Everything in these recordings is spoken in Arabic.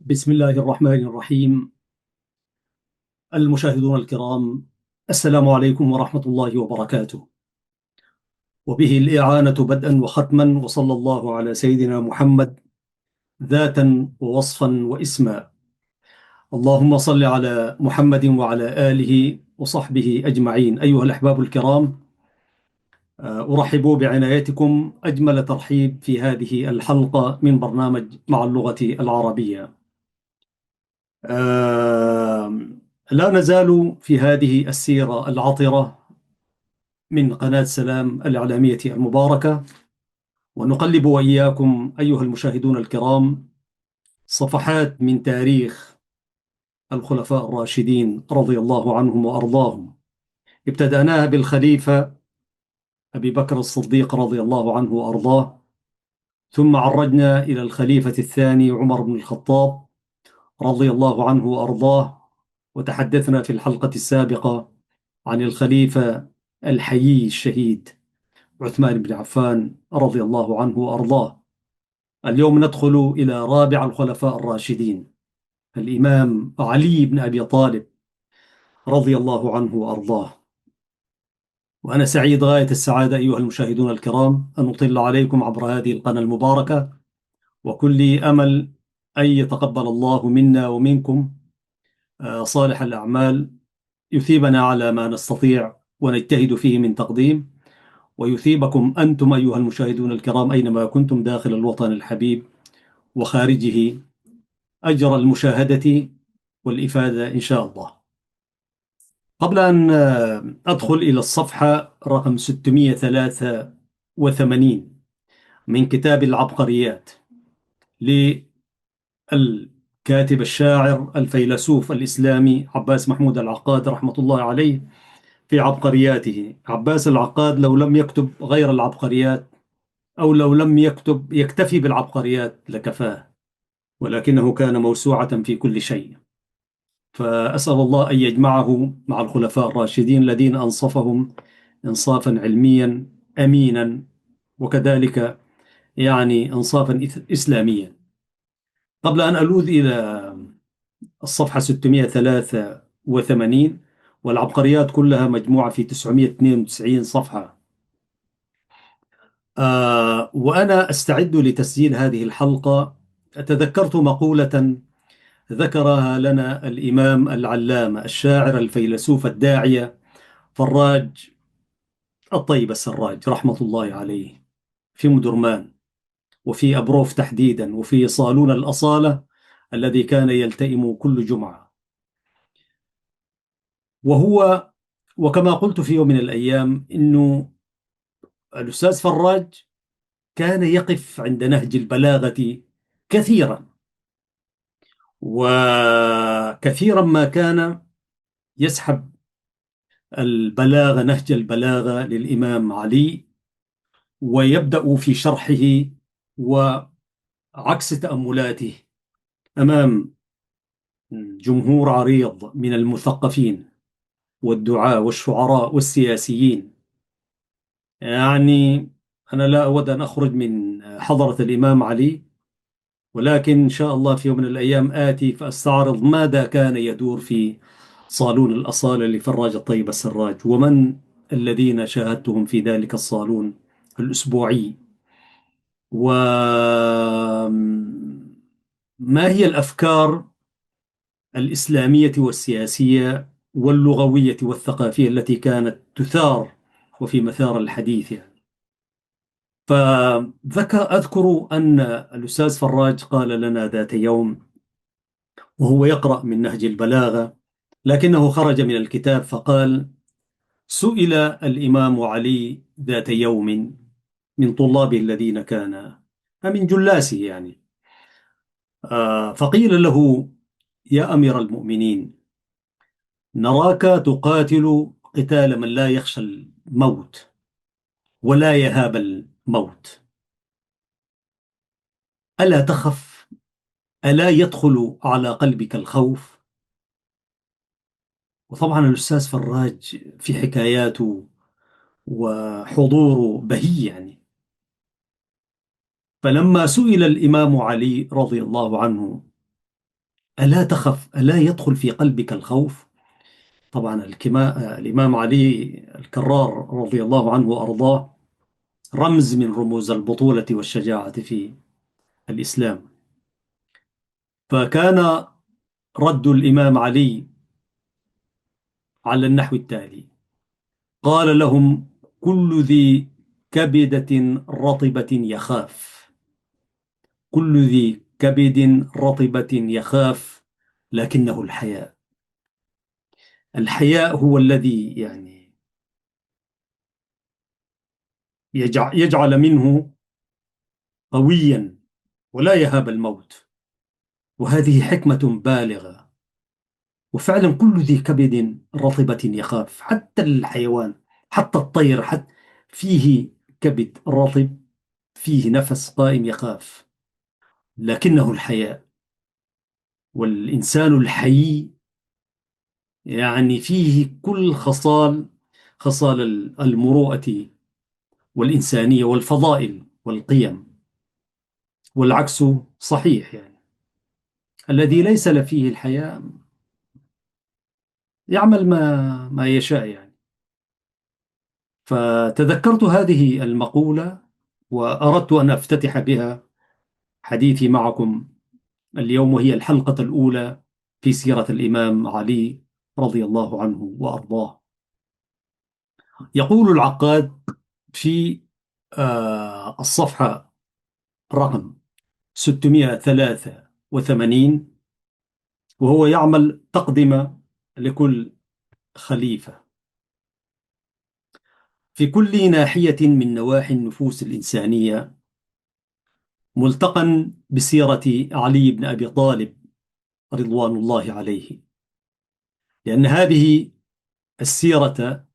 بسم الله الرحمن الرحيم. المشاهدون الكرام، السلام عليكم ورحمة الله وبركاته. وبه الإعانة بدءا وختما، وصلى الله على سيدنا محمد ذاتا ووصفا واسما. اللهم صل على محمد وعلى آله وصحبه أجمعين. أيها الأحباب الكرام، أرحب بعنايتكم أجمل ترحيب في هذه الحلقة من برنامج مع اللغة العربية. آه، لا نزال في هذه السيرة العطرة من قناة سلام الإعلامية المباركة، ونقلب وإياكم أيها المشاهدون الكرام صفحات من تاريخ الخلفاء الراشدين رضي الله عنهم وأرضاهم. ابتدأناها بالخليفة أبي بكر الصديق رضي الله عنه وأرضاه، ثم عرجنا إلى الخليفة الثاني عمر بن الخطاب رضي الله عنه وأرضاه، وتحدثنا في الحلقة السابقة عن الخليفة الحيي الشهيد عثمان بن عفان رضي الله عنه وأرضاه. اليوم ندخل إلى رابع الخلفاء الراشدين، الإمام علي بن أبي طالب رضي الله عنه وأرضاه. وأنا سعيد غاية السعادة أيها المشاهدون الكرام أن أطل عليكم عبر هذه القناة المباركة، وكل أمل أن يتقبل الله منا ومنكم صالح الأعمال، يثيبنا على ما نستطيع ونجتهد فيه من تقديم، ويثيبكم أنتم أيها المشاهدون الكرام أينما كنتم داخل الوطن الحبيب وخارجه أجر المشاهدة والإفادة إن شاء الله. قبل أن أدخل إلى الصفحة رقم 683 من كتاب العبقريات للكاتب الشاعر الفيلسوف الإسلامي عباس محمود العقاد رحمة الله عليه، في عبقرياته. عباس العقاد لو لم يكتب غير العبقريات، أو لو لم يكتب يكتفي بالعبقريات لكفاه، ولكنه كان موسوعة في كل شيء. فأسأل الله أن يجمعه مع الخلفاء الراشدين الذين أنصفهم إنصافا علميا أمينا، وكذلك إنصافا إسلاميا. قبل أن ألوذ إلى الصفحة 683، والعبقريات كلها مجموعة في 992 صفحة، وأنا أستعد لتسجيل هذه الحلقة تذكرت مقولة ذكرها لنا الإمام العلامة الشاعر الفيلسوف الداعية فراج الطيب السراج رحمة الله عليه، في مدرمان، وفي أبروف تحديدا، وفي صالون الأصالة الذي كان يلتئم كل جمعة. وهو وكما قلت في يوم من الأيام إنه الأستاذ فراج كان يقف عند نهج البلاغة كثيرا، وكثيرا ما كان يسحب البلاغة، نهج البلاغة للإمام علي، ويبدأ في شرحه وعكس تأملاته أمام جمهور عريض من المثقفين والدعاة والشعراء والسياسيين. يعني أنا لا أود أن أخرج من حضرة الإمام علي، ولكن إن شاء الله في يوم من الأيام آتي فأستعرض ماذا كان يدور في صالون الأصالة لفراج الطيب السراج، ومن الذين شاهدتهم في ذلك الصالون الأسبوعي، وما هي الأفكار الإسلامية والسياسية واللغوية والثقافية التي كانت تثار وفي مثار الحديث أذكر أن الأستاذ فراج قال لنا ذات يوم وهو يقرأ من نهج البلاغة، لكنه خرج من الكتاب، فقال: سئل الإمام علي ذات يوم من طلابه الذين كان من جلاسه فقيل له: يا أمير المؤمنين، نراك تقاتل قتال من لا يخشى الموت ولا يهاب الموت، ألا تخف؟ ألا يدخل على قلبك الخوف؟ وطبعا الأستاذ فراج في حكاياته وحضوره بهي فلما سئل الإمام علي رضي الله عنه ألا تخف؟ ألا يدخل في قلبك الخوف؟ طبعا الإمام علي الكرار رضي الله عنه وأرضاه رمز من رموز البطولة والشجاعة في الإسلام. فكان رد الإمام علي على النحو التالي: قال لهم: كل ذي كبدة رطبة يخاف، كل ذي كبد رطبة يخاف، لكنه الحياء. الحياء هو الذي يجعل منه قويا ولا يهاب الموت. وهذه حكمة بالغة. وفعلا كل ذي كبد رطبة يخاف، حتى الحيوان، حتى الطير، حتى فيه كبد رطب، فيه نفس قائم يخاف، لكنه الحياء. والإنسان الحي فيه كل خصال المروءة والإنسانية والفضائل والقيم. والعكس صحيح، الذي ليس فيه الحياء يعمل ما يشاء فتذكرت هذه المقولة وأردت أن أفتتح بها حديثي معكم اليوم، وهي الحلقة الأولى في سيرة الإمام علي رضي الله عنه وأرضاه. يقول العقاد في الصفحة رقم 683، وهو يعمل تقدمة لكل خليفة: في كل ناحية من نواحي النفوس الإنسانية ملتقى بسيرة علي بن أبي طالب رضوان الله عليه، لأن هذه السيرة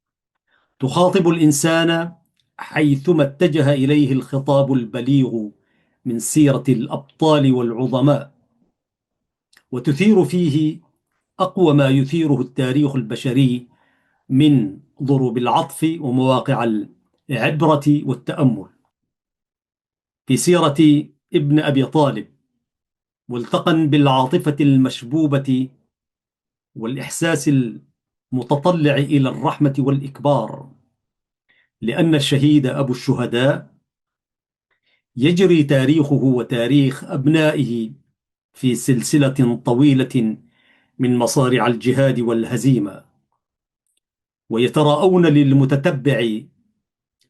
تخاطب الإنسان حيثما اتجه إليه الخطاب البليغ من سيرة الأبطال والعظماء، وتثير فيه أقوى ما يثيره التاريخ البشري من ضروب العطف ومواقع العبرة والتأمل. في سيرة ابن أبي طالب ملتقى بالعاطفة المشبوبة والإحساس المتطلع إلى الرحمة والإكبار، لأن الشهيد أبو الشهداء يجري تاريخه وتاريخ أبنائه في سلسلة طويلة من مصارع الجهاد والهزيمة، ويتراءون للمتتبع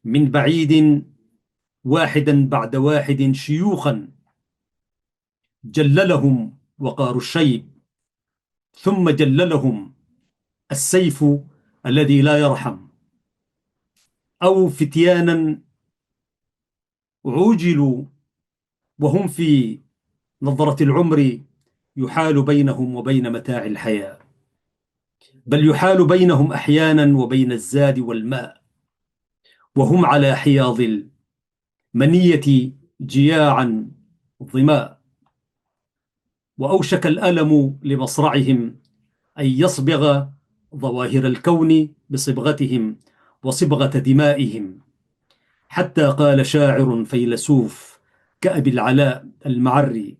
من بعيد واحدا بعد واحد شيوخا جللهم وقار الشيب، ثم جللهم السيف الذي لا يرحم، أو فتيانا عوجلوا وهم في نظرة العمر يحال بينهم وبين متاع الحياة، بل يحال بينهم أحيانا وبين الزاد والماء، وهم على حياض المنية جياعا ظماء. وأوشك الألم لمصرعهم أن يصبغ ظواهر الكون بصبغتهم وصبغة دمائهم، حتى قال شاعر فيلسوف كأبي العلاء المعري: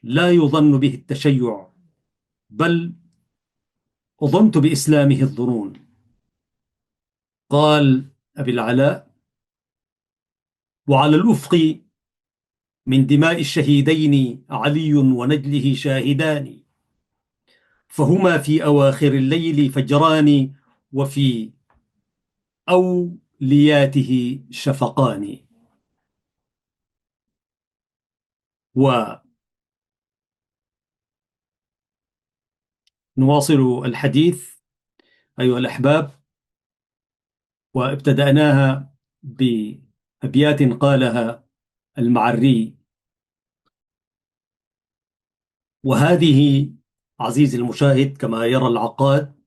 لا يظن به التشيع، بل أظنت بإسلامه الظنون. قال أبي العلاء: وعلى الأفق من دماء الشهيدين علي ونجله شاهدان، فهما في أواخر الليل فجران، وفي أولياته شفقان. ونواصل الحديث أيها الأحباب، وابتدأناها بأبيات قالها المعري. وهذه عزيزي المشاهد كما يرى العقاد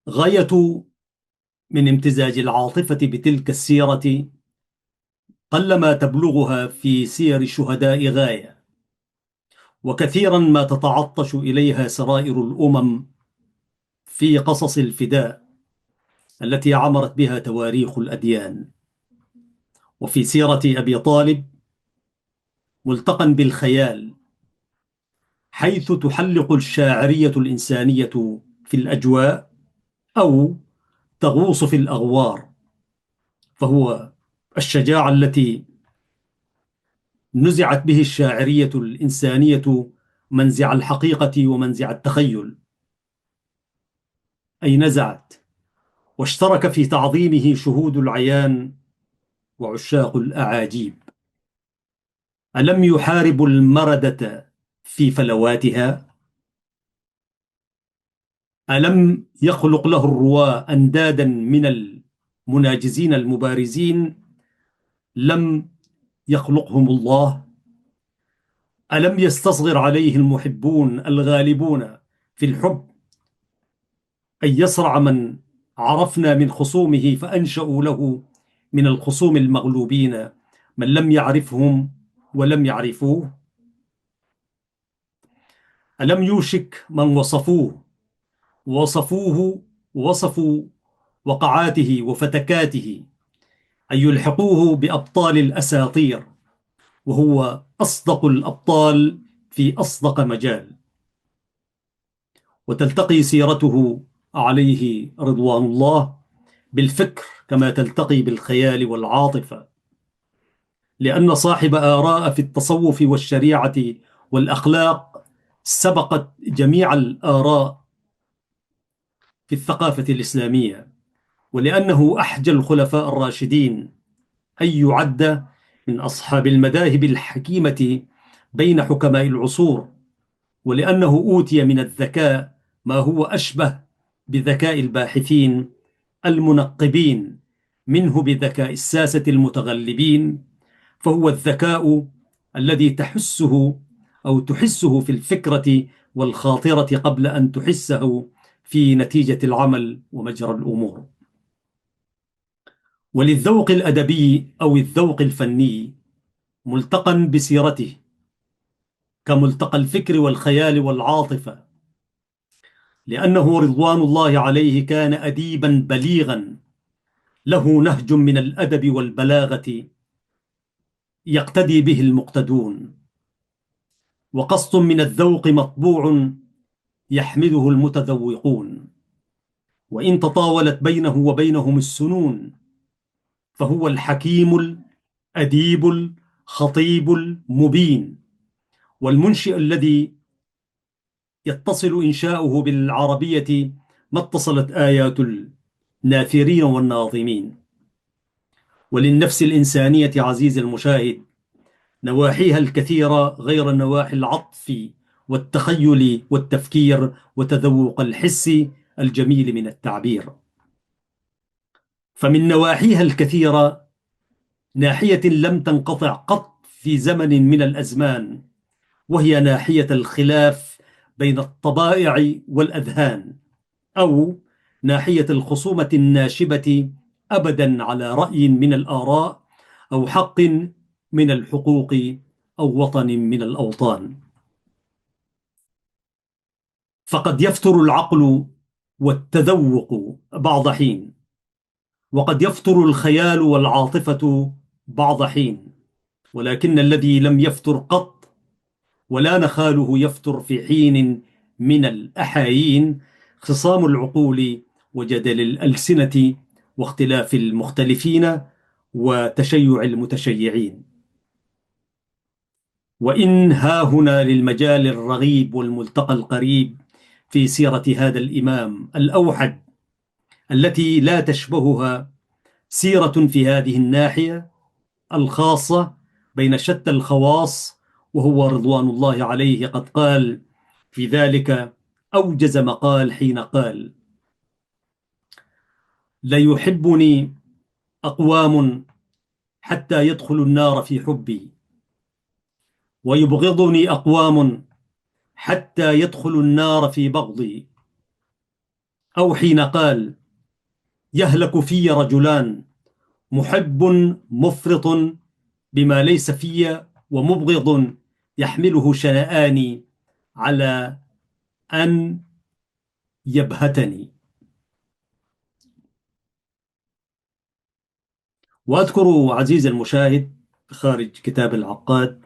غاية من امتزاج العاطفة بتلك السيرة قلما تبلغها في سير الشهداء غاية، وكثيرا ما تتعطش إليها سرائر الأمم في قصص الفداء التي عمرت بها تواريخ الأديان. وفي سيرة أبي طالب ملتقى بالخيال، حيث تحلق الشاعرية الإنسانية في الأجواء أو تغوص في الأغوار، فهو الشجاعة التي نزعت به الشاعرية الإنسانية منزع الحقيقة ومنزع التخيل، أي نزعت، واشترك في تعظيمه شهود العيان وعشاق الأعاجيب. ألم يحاربوا المردة في فلواتها؟ ألم يخلق له الرواة أندادا من المناجزين المبارزين؟ لم يخلقهم الله؟ ألم يستصغر عليه المحبون الغالبون في الحب أن يصرع من عرفنا من خصومه فأنشأوا له من الخصوم المغلوبين من لم يعرفهم ولم يعرفوه؟ ألم يوشك من وصفوا وقعاته وفتكاته أن يلحقوه بأبطال الأساطير، وهو أصدق الأبطال في أصدق مجال، وتلتقي سيرته عليه رضوان الله بالفكر كما تلتقي بالخيال والعاطفة، لأن صاحب آراء في التصوف والشريعة والأخلاق سبقت جميع الآراء في الثقافة الإسلامية، ولأنه أحجى الخلفاء الراشدين أن يعد من أصحاب المذاهب الحكيمة بين حكماء العصور، ولأنه أوتي من الذكاء ما هو أشبه بذكاء الباحثين المنقبين منه بذكاء الساسة المتغلبين، فهو الذكاء الذي تحسه في الفكرة والخاطرة قبل أن تحسه في نتيجة العمل ومجرى الأمور. وللذوق الأدبي أو الذوق الفني ملتقى بسيرته كملتقى الفكر والخيال والعاطفة، لأنه رضوان الله عليه كان أديبا بليغا له نهج من الأدب والبلاغة يقتدي به المقتدون، وقسط من الذوق مطبوع يحمده المتذوقون، وإن تطاولت بينه وبينهم السنون فهو الحكيم الأديب الخطيب المبين، والمنشئ الذي يتصل إنشاؤه بالعربية ما اتصلت آيات الناثرين والناظمين. وللنفس الإنسانية عزيز المشاهد نواحيها الكثيرة غير نواحي العطف والتخيل والتفكير وتذوق الحس الجميل من التعبير. فمن نواحيها الكثيرة ناحية لم تنقطع قط في زمن من الأزمان، وهي ناحية الخلاف بين الطبائع والأذهان، أو ناحية الخصومة الناشبة أبدا على رأي من الآراء أو حق من الحقوق أو وطن من الأوطان. فقد يفتر العقل والتذوق بعض حين، وقد يفتر الخيال والعاطفة بعض حين، ولكن الذي لم يفتر قط ولا نخاله يفتر في حين من الأحايين خصام العقول وجدل الألسنة واختلاف المختلفين وتشيع المتشيعين. وإن ها هنا للمجال الرغيب والملتقى القريب في سيرة هذا الإمام الأوحد التي لا تشبهها سيرة في هذه الناحية الخاصة بين شتى الخواص، وهو رضوان الله عليه قد قال في ذلك أوجز مقال حين قال: ليحبني أقوام حتى يدخلوا النار في حبي، ويبغضني أقوام حتى يدخلوا النار في بغضي. أو حين قال: يهلك في رجلان، محب مفرط بما ليس في، ومبغض يحمله شنآني على أن يبهتني. وأذكر عزيز المشاهد خارج كتاب العقاد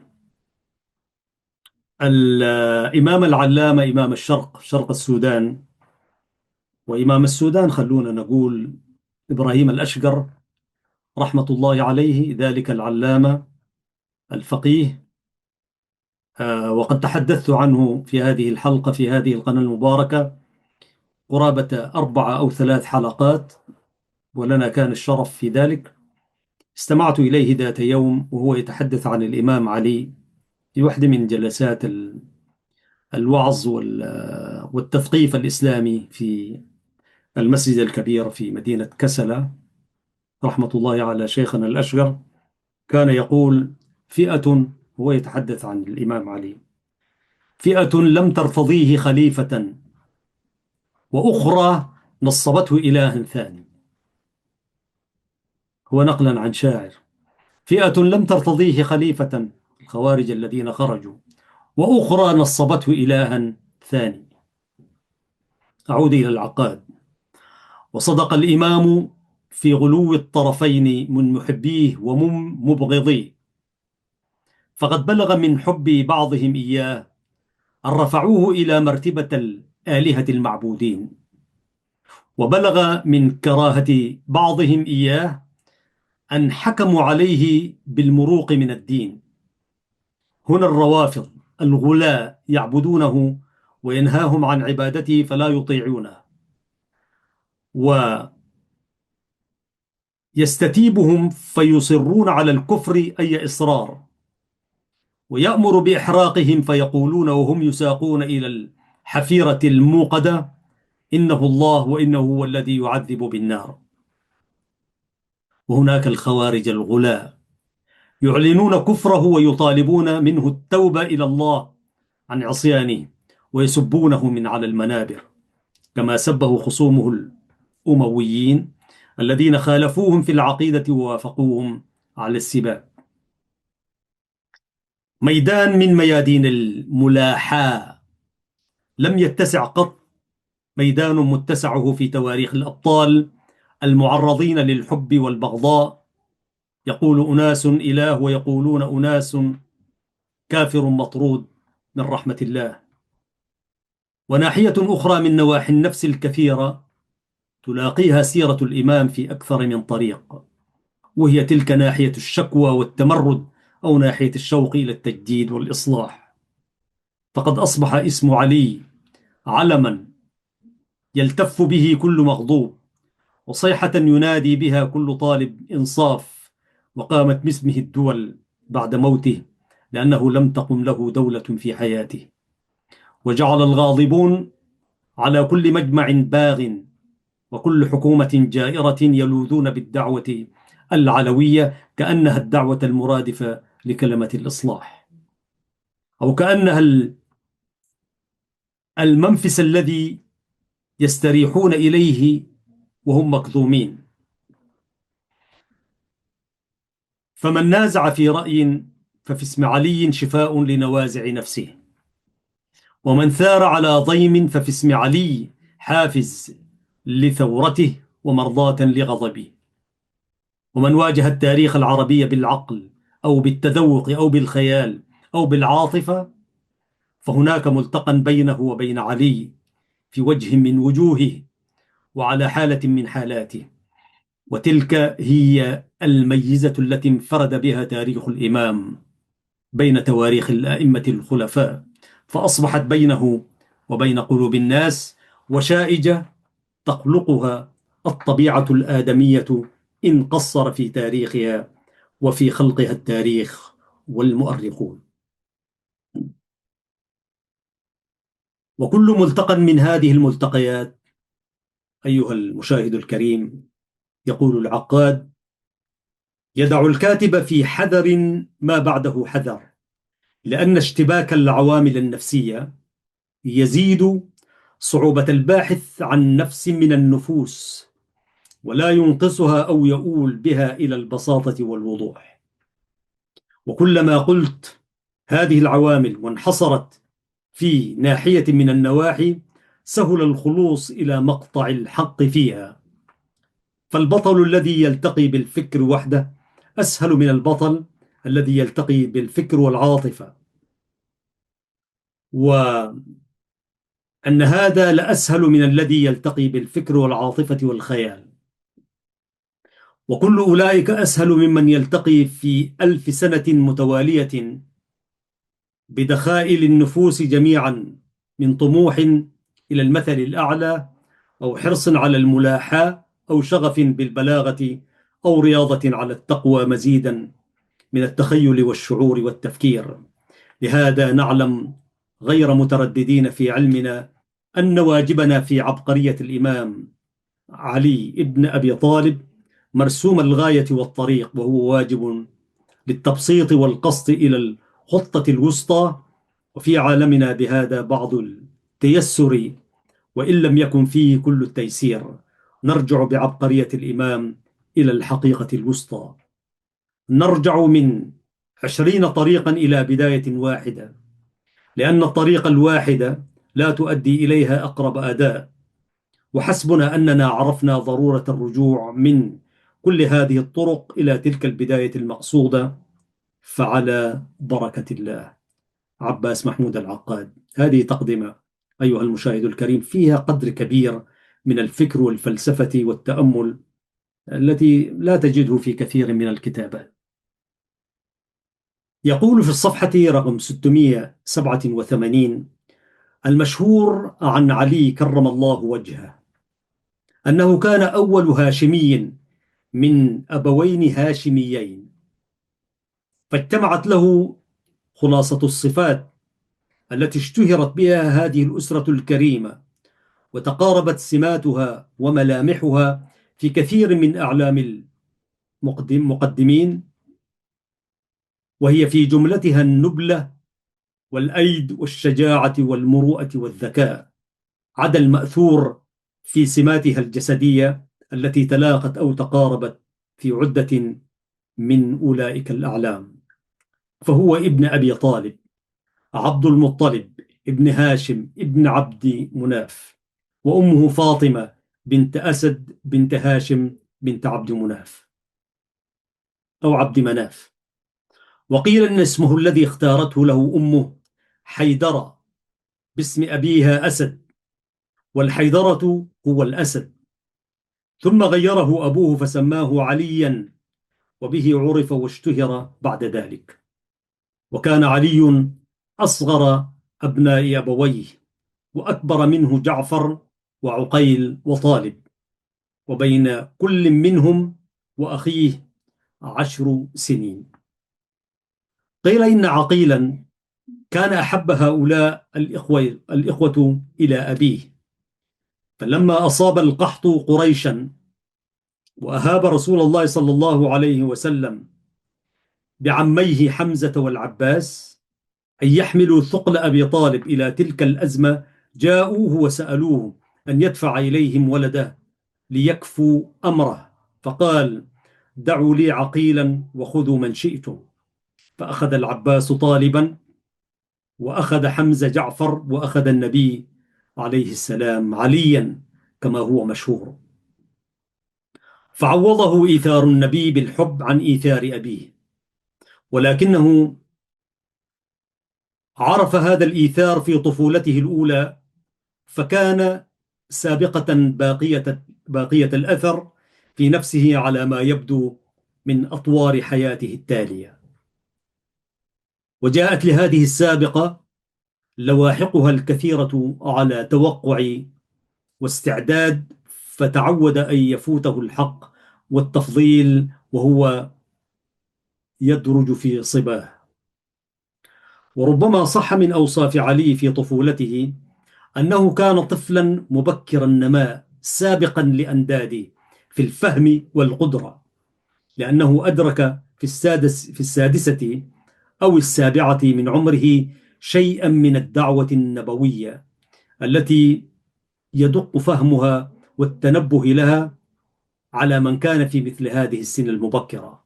الإمام العلامة إمام الشرق، شرق السودان، وإمام السودان خلونا نقول إبراهيم الأشقر رحمة الله عليه، ذلك العلامة الفقيه. وقد تحدثت عنه في هذه الحلقة في هذه القناة المباركة قرابة 4 أو 3 حلقات، ولنا كان الشرف في ذلك. استمعت إليه ذات يوم وهو يتحدث عن الإمام علي في واحدة من جلسات الوعظ والتثقيف الإسلامي في المسجد الكبير في مدينة كسلة، رحمة الله على شيخنا الأشقر. كان يقول: فئة، هو يتحدث عن الإمام علي، فئة لم ترتضيه خليفة، وأخرى نصبته إله ثاني. هو نقلا عن شاعر: فئة لم ترتضيه خليفة، الخوارج الذين خرجوا، وأخرى نصبته إلها ثاني. أعود إلى العقاد. وصدق الإمام في غلو الطرفين من محبيه ومن مبغضيه، فقد بلغ من حب بعضهم إياه أن رفعوه إلى مرتبة الآلهة المعبودين، وبلغ من كراهة بعضهم إياه أن حكموا عليه بالمروق من الدين. هنا الروافض الغلاة يعبدونه وينهاهم عن عبادته فلا يطيعونه، ويستتيبهم فيصرون على الكفر أي إصرار، ويأمر بإحراقهم فيقولون وهم يساقون إلى الحفيرة الموقدة: إنه الله وإنه هو الذي يعذب بالنار. وهناك الخوارج الغلاة يعلنون كفره ويطالبون منه التوبة إلى الله عن عصيانه، ويسبونه من على المنابر، كما سبه خصومه الأمويين الذين خالفوهم في العقيدة ووافقوهم على السباب. ميدان من ميادين الملاحاة لم يتسع قط ميدان متسعه في تواريخ الأبطال المعرضين للحب والبغضاء. يقول أناس إله ويقولون أناس كافر مطرود من رحمة الله. وناحية أخرى من نواحي النفس الكثيرة تلاقيها سيرة الإمام في أكثر من طريق، وهي تلك ناحية الشكوى والتمرد، أو ناحية الشوق إلى التجديد والإصلاح. فقد أصبح اسم علي علما يلتف به كل مغضوب، وصيحة ينادي بها كل طالب إنصاف، وقامت باسمه الدول بعد موته لأنه لم تقم له دولة في حياته. وجعل الغاضبون على كل مجمع باغ وكل حكومة جائرة يلوذون بالدعوة العلوية كأنها الدعوة المرادفة لكلمة الإصلاح، أو كأنها المنفس الذي يستريحون إليه وهم مكظومين. فمن نازع في رأي ففي اسم علي شفاء لنوازع نفسه، ومن ثار على ضيم ففي اسم علي حافز لثورته ومرضاة لغضبه. ومن واجه التاريخ العربي بالعقل أو بالتذوق أو بالخيال أو بالعاطفة، فهناك ملتقى بينه وبين علي في وجه من وجوهه وعلى حالة من حالاته. وتلك هي الميزة التي انفرد بها تاريخ الإمام بين تواريخ الأئمة الخلفاء، فأصبحت بينه وبين قلوب الناس وشائجة تخلقها الطبيعة الآدمية إن قصر في تاريخها وفي خلقها التاريخ والمؤرخون. وكل ملتقى من هذه الملتقيات، أيها المشاهد الكريم، يقول العقاد: يدع الكاتب في حذر ما بعده حذر، لأن اشتباك العوامل النفسية يزيد صعوبة الباحث عن نفس من النفوس، ولا ينقصها أو يؤول بها إلى البساطة والوضوح. وكلما قلت هذه العوامل وانحصرت في ناحية من النواحي، سهل الخلوص إلى مقطع الحق فيها. فالبطل الذي يلتقي بالفكر وحده أسهل من البطل الذي يلتقي بالفكر والعاطفة. وأن هذا لأسهل من الذي يلتقي بالفكر والعاطفة والخيال، وكل أولئك أسهل ممن يلتقي في 1000 سنة متوالية بدخائل النفوس جميعا، من طموح إلى المثل الأعلى، أو حرص على الملاحاة، أو شغف بالبلاغة، أو رياضة على التقوى، مزيدا من التخيل والشعور والتفكير. لهذا نعلم غير مترددين في علمنا أن واجبنا في عبقرية الإمام علي ابن أبي طالب مرسوم الغاية والطريق، وهو واجب للتبسيط والقصد إلى الخطة الوسطى. وفي عالمنا بهذا بعض التيسر، وإن لم يكن فيه كل التيسير، نرجع بعبقرية الإمام إلى الحقيقة الوسطى. نرجع من 20 طريقا إلى بداية واحدة، لأن الطريق الواحدة لا تؤدي إليها أقرب أداء. وحسبنا أننا عرفنا ضرورة الرجوع من كل هذه الطرق إلى تلك البداية المقصودة، فعلى بركة الله. عباس محمود العقاد. هذه تقدمة أيها المشاهد الكريم فيها قدر كبير من الفكر والفلسفة والتأمل التي لا تجده في كثير من الكتابات. يقول في الصفحة رقم 687 المشهور عن علي كرم الله وجهه أنه كان أول هاشمي من أبوين هاشميين، فاجتمعت له خلاصة الصفات التي اشتهرت بها هذه الأسرة الكريمة، وتقاربت سماتها وملامحها في كثير من أعلام المقدمين، وهي في جملتها النبلة والأيد والشجاعة والمروءة والذكاء، عدا المأثور في سماتها الجسدية التي تلاقت أو تقاربت في عدة من أولئك الأعلام. فهو ابن أبي طالب، عبد المطلب ابن هاشم ابن عبد مناف، وأمه فاطمة بنت أسد بنت هاشم بنت عبد مناف أو عبد مناف. وقيل أن اسمه الذي اختارته له أمه حيدرة باسم أبيها أسد، والحيدرة هو الأسد، ثم غيره أبوه فسماه عليا، وبه عرف واشتهر بعد ذلك. وكان علي أصغر أبناء أبويه، وأكبر منه جعفر وعقيل وطالب، وبين كل منهم وأخيه 10 سنين. قيل إن عقيلا كان أحب هؤلاء الإخوة إلى أبيه، فلما أصاب القحط قريشا وأهاب رسول الله صلى الله عليه وسلم بعميه حمزة والعباس أن يحملوا ثقل أبي طالب إلى تلك الأزمة، جاءوه وسألوه أن يدفع إليهم ولده ليكفوا أمره، فقال: دعوا لي عقيلا وخذوا من شئتم. فأخذ العباس طالبا، وأخذ حمزة جعفر، وأخذ النبي عليه السلام عليا كما هو مشهور. فعوضه إيثار النبي بالحب عن إيثار أبيه، ولكنه عرف هذا الإيثار في طفولته الأولى، فكان سابقة باقية الأثر في نفسه على ما يبدو من أطوار حياته التالية. وجاءت لهذه السابقة لواحقها الكثيرة على توقع واستعداد، فتعود أن يفوته الحق والتفضيل وهو يدرج في صباه. وربما صح من أوصاف علي في طفولته أنه كان طفلا مبكر النماء سابقا لأنداده في الفهم والقدرة، لأنه أدرك في السادسة أو السابعة من عمره شيئا من الدعوة النبوية التي يدق فهمها والتنبه لها على من كان في مثل هذه السن المبكرة.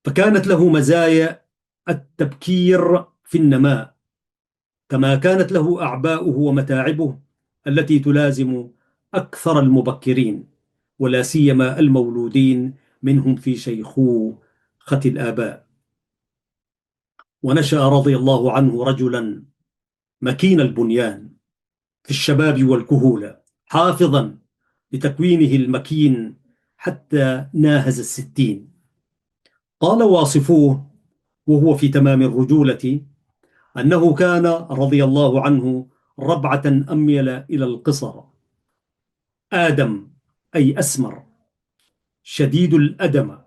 فكانت له مزايا التبكير في النماء، كما كانت له أعباؤه ومتاعبه التي تلازم أكثر المبكرين، ولا سيما المولودين منهم في شيخوخة الآباء. ونشأ رضي الله عنه رجلا مكين البنيان في الشباب والكهولة، حافظا لتكوينه المكين حتى ناهز الستين. قال واصفوه وهو في تمام الرجولة أنه كان رضي الله عنه ربعة أميل إلى القصر، آدم أي أسمر، شديد الأدم،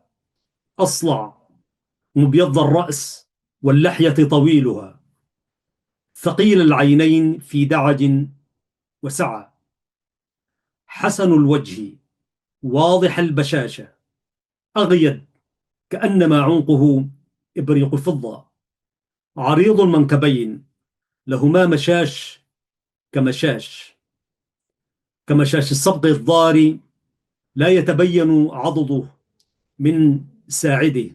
أصلع، مبيض الرأس واللحية طويلها، ثقيل العينين في دعج وسعة، حسن الوجه، واضح البشاشة، أغيد كأنما عنقه إبريق فضة، عريض المنكبين، لهما مشاش كمشاش كمشاش الصبغ الضاري، لا يتبين عضده من ساعده،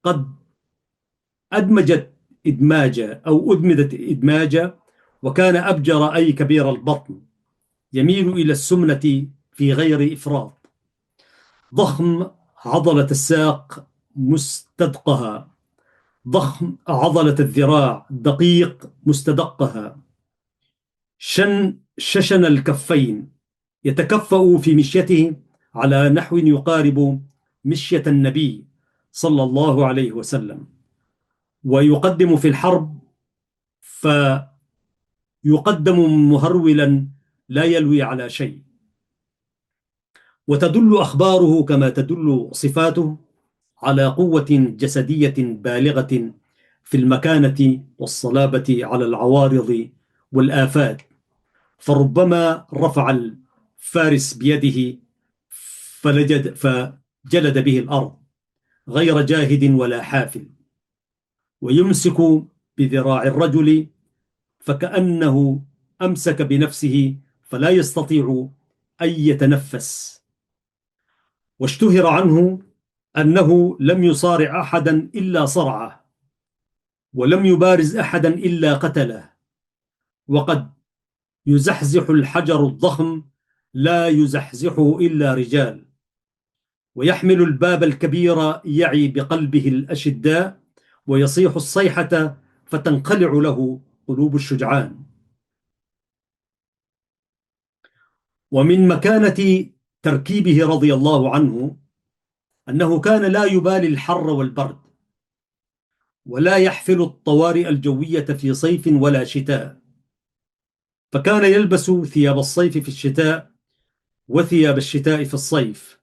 قد أدمجت إدماجا أو أدمدت إدماجا، وكان أبجر أي كبير البطن، يميل إلى السمنة في غير إفراط، ضخم عضلة الساق مستدقها، ضخم عضلة الذراع دقيق مستدقها، ششن الكفين، يتكفأ في مشيته على نحو يقارب مشية النبي صلى الله عليه وسلم، ويقدم في الحرب فيقدم مهرولا لا يلوي على شيء. وتدل أخباره كما تدل صفاته على قوة جسدية بالغة في المكانة والصلابة على العوارض والآفات، فربما رفع الفارس بيده فجلد به الأرض غير جاهد ولا حافل، ويمسك بذراع الرجل فكأنه أمسك بنفسه فلا يستطيع أن يتنفس. واشتهر عنه أنه لم يصارع أحدا إلا صرعه، ولم يبارز أحدا إلا قتله، وقد يزحزح الحجر الضخم لا يزحزحه إلا رجال، ويحمل الباب الكبير يعي بقلبه الأشداء، ويصيح الصيحة فتنقلع له قلوب الشجعان. ومن مكانة تركيبه رضي الله عنه أنه كان لا يبالي الحر والبرد، ولا يحفل الطوارئ الجوية في صيف ولا شتاء، فكان يلبس ثياب الصيف في الشتاء وثياب الشتاء في الصيف.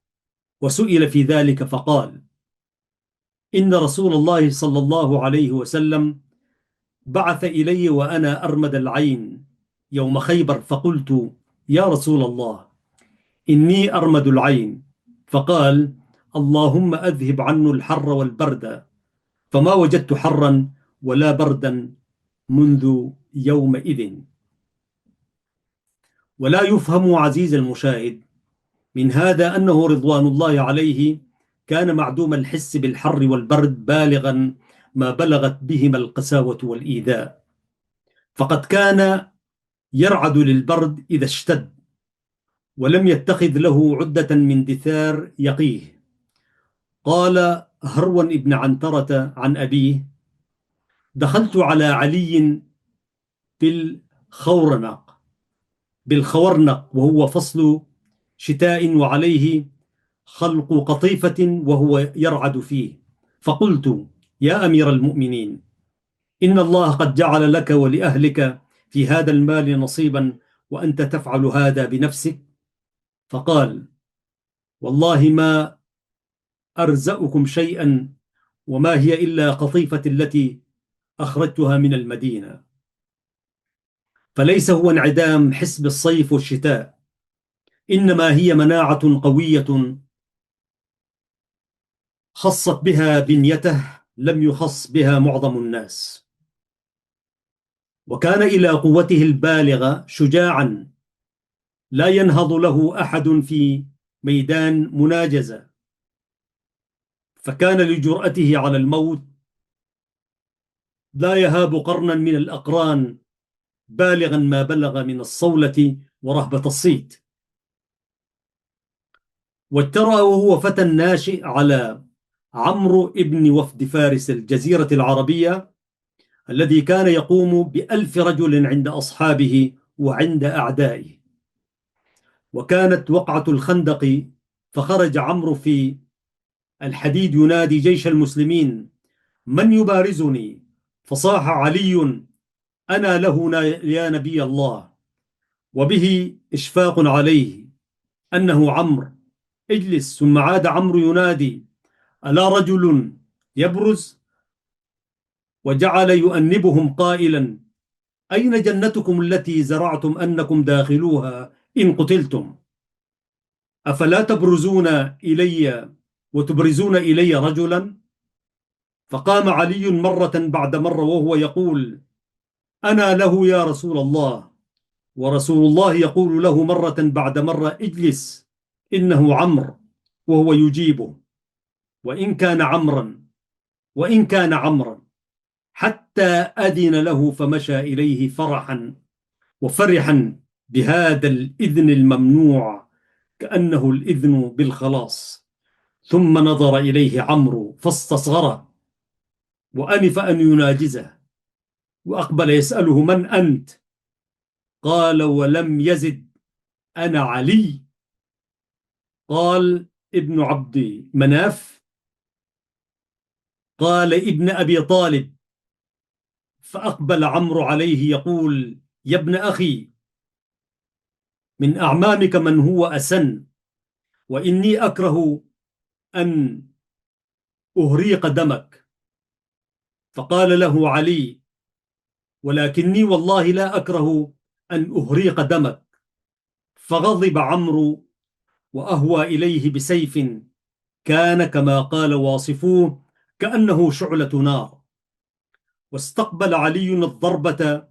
وسئل في ذلك فقال: إن رسول الله صلى الله عليه وسلم بعث إلي وأنا أرمد العين يوم خيبر، فقلت: يا رسول الله، إني أرمد العين. فقال: اللهم أذهب عني الحر والبرد، فما وجدت حرا ولا بردا منذ يومئذ. ولا يفهم عزيز المشاهد من هذا أنه رضوان الله عليه كان معدوم الحس بالحر والبرد بالغا ما بلغت بهما القساوة والإيذاء، فقد كان يرعد للبرد إذا اشتد، ولم يتخذ له عدة من دثار يقيه. قال هرون ابن عنترة عن أبيه: دخلت على علي بالخورنق وهو فصل شتاء، وعليه خلق قطيفة وهو يرعد فيه، فقلت: يا أمير المؤمنين، إن الله قد جعل لك ولأهلك في هذا المال نصيبا، وأنت تفعل هذا بنفسك. فقال: والله ما أرزأكم شيئا، وما هي إلا قطيفة التي أخرجتها من المدينة. فليس هو انعدام حسب الصيف والشتاء، إنما هي مناعة قوية خصت بها بنيته لم يخص بها معظم الناس. وكان إلى قوته البالغة شجاعا لا ينهض له أحد في ميدان مناجزة، فكان لجرأته على الموت لا يهاب قرنا من الأقران، بالغا ما بلغ من الصولة ورهبة الصيت. واجترأ وهو فتى ناشئ على عمرو ابن وفد فارس الجزيرة العربية الذي كان يقوم بألف رجل عند أصحابه وعند أعدائه. وكانت وقعة الخندق، فخرج عمرو في الحديد ينادي جيش المسلمين: من يبارزني؟ فصاح علي: أنا له يا نبي الله. وبه إشفاق عليه أنه عمرو. اجلس. ثم عاد عمرو ينادي: ألا رجل يبرز؟ وجعل يؤنبهم قائلا: أين جنتكم التي زرعتم أنكم داخلوها إن قتلتم؟ أفلا تبرزون إلي وتبرزون إلي رجلا؟ فقام علي مرة بعد مرة وهو يقول: أنا له يا رسول الله. ورسول الله يقول له مرة بعد مرة: اجلس إنه عمرو. وهو يجيبه: وإن كان عمرا، وإن كان عمرا. حتى أذن له فمشى إليه فرحا وفرحا بهذا الإذن الممنوع، كأنه الإذن بالخلاص. ثم نظر إليه عمرو فاستصغره وأنف أن يناجزه، وأقبل يسأله: من أنت؟ قال ولم يزد: أنا علي. قال: ابن عبد مناف؟ قال: ابن أبي طالب. فأقبل عمرو عليه يقول: يا ابن أخي، من أعمامك من هو أسن، وإني أكره أن أهريق دمك. فقال له علي: ولكني والله لا أكره أن أهريق دمك. فغضب عمرو وأهوى إليه بسيف كان كما قال واصفوه كأنه شعلة نار. واستقبل علي الضربة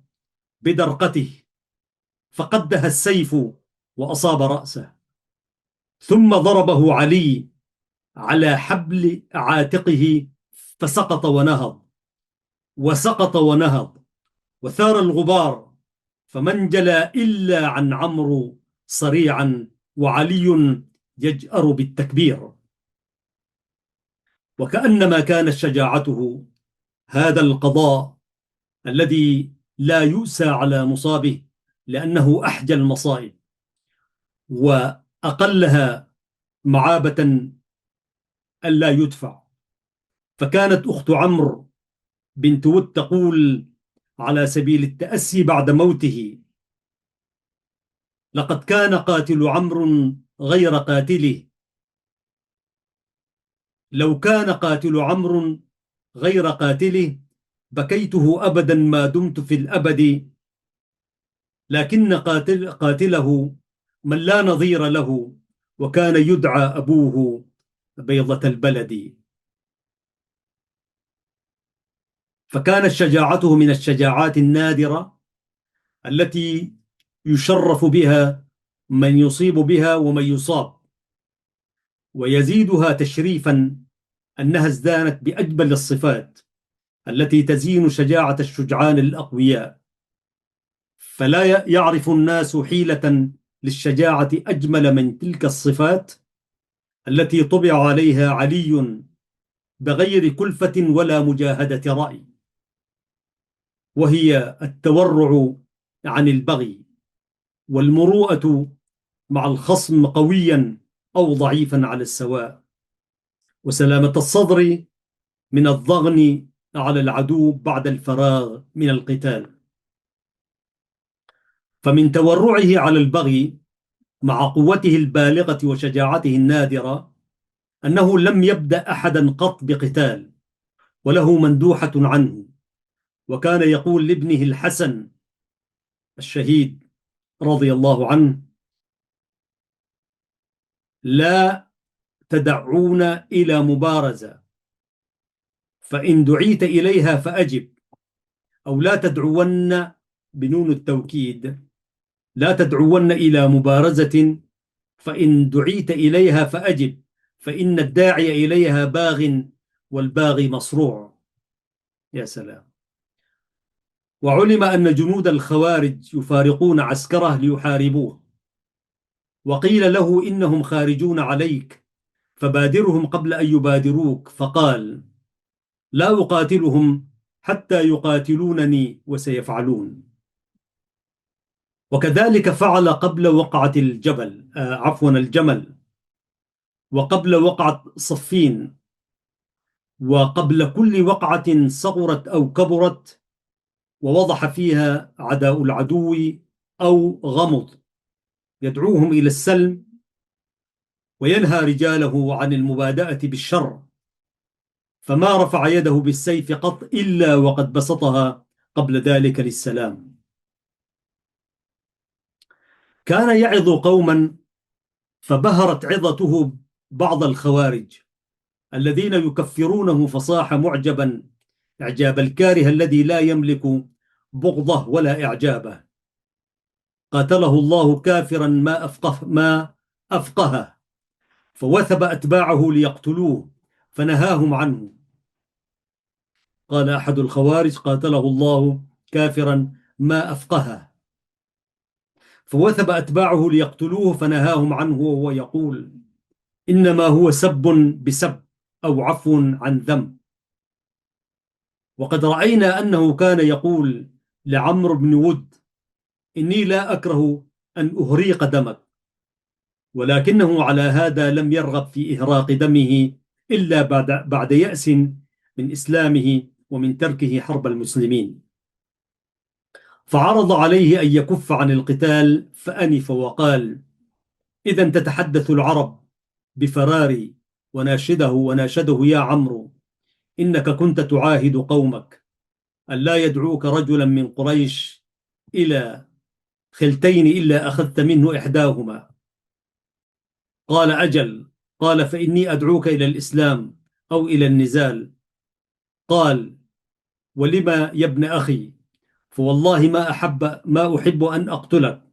بدرقته، فقدها السيف وأصاب رأسه. ثم ضربه علي على حبل عاتقه فسقط ونهض، وسقط ونهض، وثار الغبار، فما انجلى إلا عن عمرو صريعا، وعلي يجأر بالتكبير. وكأنما كانت شجاعته هذا القضاء الذي لا يؤسى على مصابه، لأنه أحجى المصائب وأقلها معابة ألا يدفع. فكانت أخت عمرو بنت ود تقول على سبيل التأسي بعد موته: لقد كان قاتل عمرو غير قاتله. لو كان قاتل عمرو غير قاتله بكيته أبدا ما دمت في الأبد. لكن قاتله من لا نظير له، وكان يدعى أبوه بيضة البلد. فكانت شجاعته من الشجاعات النادرة التي يشرف بها من يصيب بها ومن يصاب. ويزيدها تشريفا أنها ازدانت بأجمل الصفات التي تزين شجاعة الشجعان الأقوياء. فلا يعرف الناس حيلة للشجاعة أجمل من تلك الصفات التي طبع عليها علي بغير كلفة ولا مجاهدة رأي، وهي التورع عن البغي، والمروءة مع الخصم قويا أو ضعيفا على السواء، وسلامة الصدر من الضغن على العدو بعد الفراغ من القتال. فمن تورعه على البغي مع قوته البالغة وشجاعته النادرة أنه لم يبدأ أحدا قط بقتال، وله مندوحة عنه. وكان يقول لابنه الحسن الشهيد رضي الله عنه: لا تدعون إلى مبارزة، فإن دعيت إليها فأجب. أو لا تدعون بنون التوكيد: لا تدعون إلى مبارزة، فإن دعيت إليها فأجب، فإن الداعي إليها باغ، والباغي مصروع. يا سلام. وعلم أن جنود الخوارج يفارقون عسكره ليحاربوه، وقيل له إنهم خارجون عليك فبادرهم قبل أن يبادروك. فقال: لا أقاتلهم حتى يقاتلونني وسيفعلون. وكذلك فعل قبل وقعة الجمل، وقبل وقعة صفين، وقبل كل وقعة صغرت أو كبرت ووضح فيها عداء العدو أو غمض، يدعوهم إلى السلم وينهى رجاله عن المبادئة بالشر، فما رفع يده بالسيف قط إلا وقد بسطها قبل ذلك للسلام. كان يعظ قوما فبهرت عظته بعض الخوارج الذين يكفرونه فصاح معجبا إعجاب الكاره الذي لا يملك بغضه ولا إعجابه. قاتله الله كافرا ما أفقهه، فوثب أتباعه ليقتلوه فنهاهم عنه. قال أحد الخوارج: قاتله الله كافرا ما أفقهه، فوثب أتباعه ليقتلوه فنهاهم عنه، وهو يقول: إنما هو سب بسب أو عفو عن ذنب. وقد رأينا أنه كان يقول لعمرو بن ود: إني لا أكره أن أهريق دمك، ولكنه على هذا لم يرغب في إهراق دمه إلا بعد يأس من إسلامه ومن تركه حرب المسلمين. فعرض عليه أن يكف عن القتال فأنف وقال: إذا تتحدث العرب بفراري. وناشده: يا عمرو، إنك كنت تعاهد قومك أن لا يدعوك رجلا من قريش إلى خلتين إلا أخذت منه إحداهما. قال: أجل. قال: فإني أدعوك إلى الإسلام أو إلى النزال. قال: ولما يا ابن أخي؟ فوالله ما أحب أن أقتلك.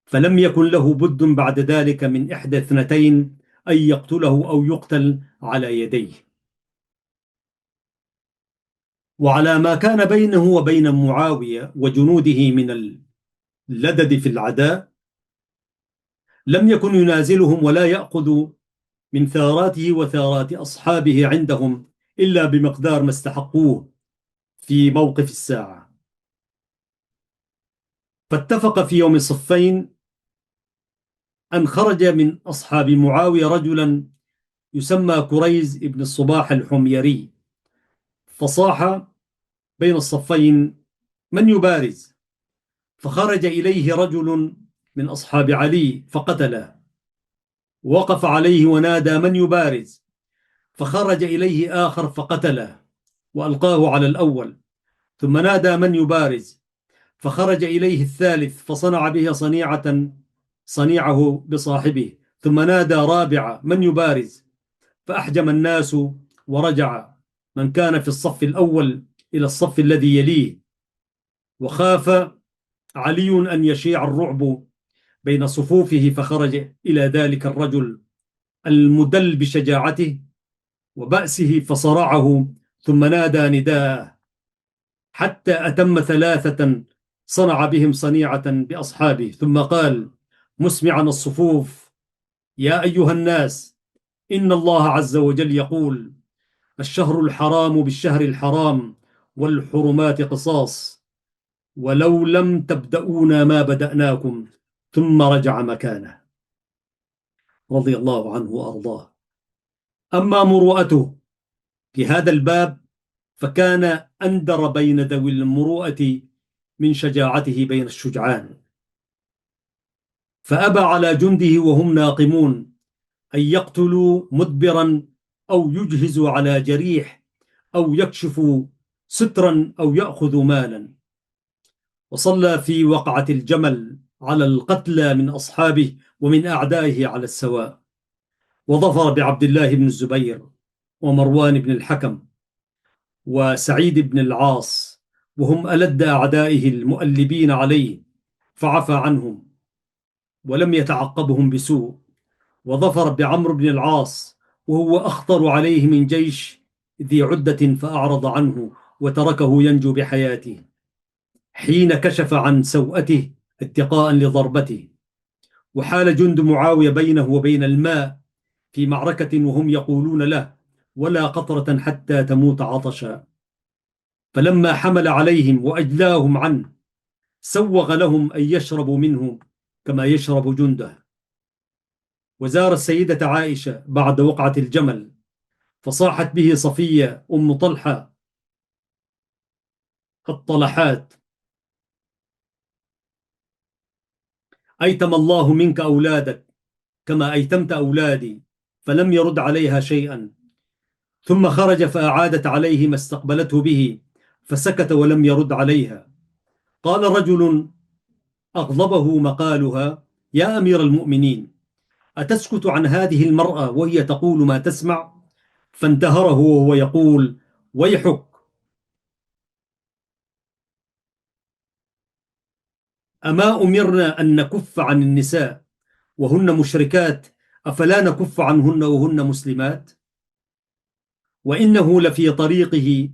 فلم يكن له بد بعد ذلك من إحدى اثنتين: أن يقتله أو يقتل على يديه. وعلى ما كان بينه وبين معاوية وجنوده من اللدد في العداء، لم يكن ينازلهم ولا يأخذ من ثاراته وثارات أصحابه عندهم إلا بمقدار ما استحقوه في موقف الساعة. فاتفق في يوم صفين أن خرج من أصحاب معاوية رجلا يسمى كريز ابن الصباح الحميري، فصاح بين الصفين: من يبارز؟ فخرج إليه رجل من أصحاب علي فقتله، وقف عليه ونادى: من يبارز؟ فخرج إليه آخر فقتله وألقاه على الأول، ثم نادى: من يبارز؟ فخرج إليه الثالث فصنع به صنيعه بصاحبه، ثم نادى رابعة: من يبارز؟ فأحجم الناس ورجع من كان في الصف الأول إلى الصف الذي يليه، وخاف علي أن يشيع الرعب بين صفوفه، فخرج إلى ذلك الرجل المدل بشجاعته وبأسه فصرعه، ثم نادى نداء حتى أتم ثلاثة صنع بهم صنيعة بأصحابه، ثم قال مسمعا الصفوف: يا أيها الناس، إن الله عز وجل يقول: الشهر الحرام بالشهر الحرام والحرمات قصاص، ولو لم تبدؤونا ما بدأناكم. ثم رجع مكانه رضي الله عنه وأرضاه. أما مروءته في هذا الباب فكان أندر بين ذوي المروءة من شجاعته بين الشجعان، فأبى على جنده وهم ناقمون أن يقتلوا مدبرا أو يجهزوا على جريح أو يكشفوا سترا أو يأخذوا مالا. وصلى في وقعة الجمل على القتلى من أصحابه ومن أعدائه على السواء، وظفر بعبد الله بن الزبير ومروان بن الحكم وسعيد بن العاص، وهم ألد أعدائه المؤلبين عليه، فعفى عنهم ولم يتعقبهم بسوء. وظفر بعمرو بن العاص وهو أخطر عليه من جيش ذي عدة، فأعرض عنه وتركه ينجو بحياته حين كشف عن سوءته اتقاء لضربته. وحال جند معاوية بينه وبين الماء في معركة وهم يقولون له: ولا قطرة حتى تموت عطشا. فلما حمل عليهم وأجلاهم عنه سوغ لهم أن يشربوا منه كما يشرب جنده. وزار السيدة عائشة بعد وقعة الجمل، فصاحت به صفية أم طلحة الطلحات: أيتم الله منك أولادك كما أيتمت أولادي. فلم يرد عليها شيئا، ثم خرج فأعادت عليه ما استقبلته به، فسكت ولم يرد عليها. قال رجل أغضبه مقالها: يا أمير المؤمنين، أتسكت عن هذه المرأة وهي تقول ما تسمع؟ فانتهره وهو يقول: ويحك، أما أمرنا أن نكف عن النساء وهن مشركات، أفلا نكف عنهن وهن مسلمات؟ وإنه لفي طريقه